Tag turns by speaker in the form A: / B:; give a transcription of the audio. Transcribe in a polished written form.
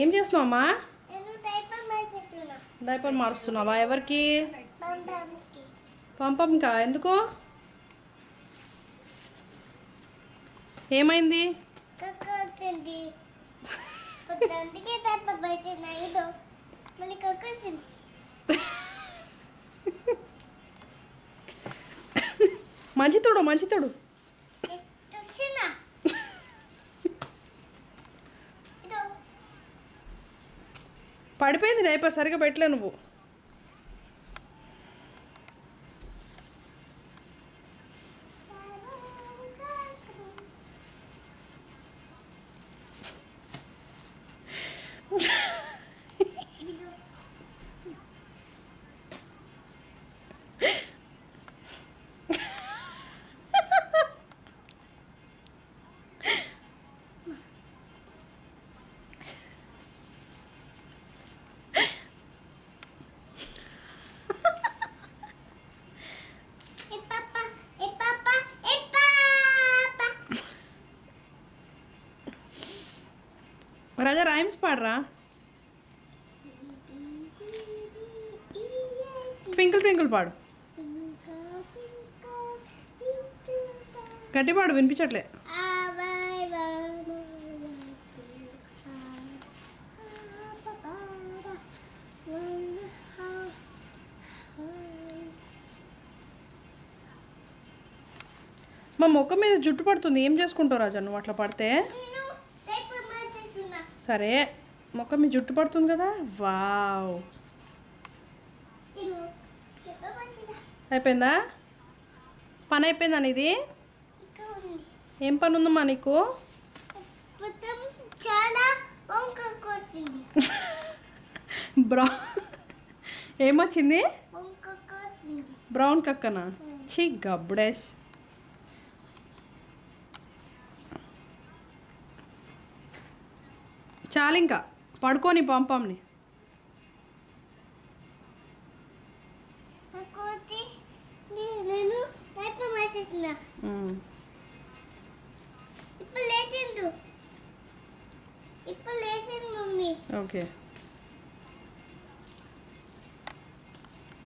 A: ఏం చేస్తున్నావమ్మా?
B: నేను diaper మార్చుతున్నా.
A: Diaper మారుస్తున్నావా? ఎవరికి?
B: పంపంకి.
A: పంపంకా? ఎందుకు? ఏమైంది?
B: కక్క వచ్చింది. అందుకే డైపర్ మార్చుతున్నా. ఇదో మళ్ళీ కక్క వచ్చింది.
A: మంచి తోడు
B: తుప్సినా. ఇదో
A: పడిపోయింది డైపర్, సరిగా పెట్టలే నువ్వు. రాజా రైమ్స్ పాడరా. ట్వింకిల్ ట్వింకిల్ పాడు. గట్టి పాడు, వినిపించట్లే. మా ముఖం మీద జుట్టు పడుతుంది, ఏం చేసుకుంటావు రాజా నువ్వు అట్లా పడితే? సరే, ముఖం మీద జుట్టు పడుతుంది కదా. వావ్, అయిపోయిందా? పని అయిపోయిందా నీది? ఏం పని ఉందమ్మా నీకు? ఏమొచ్చింది? బ్రౌన్ కక్కనా? ఛీ గబ్బుడేష్. చాలు ఇంకా పడుకోని పంపంని.
B: నేను డైపర్ మార్చేస్తున్నా. ఇప్పుడు లేచిండు మమ్మీ.
A: ఓకే.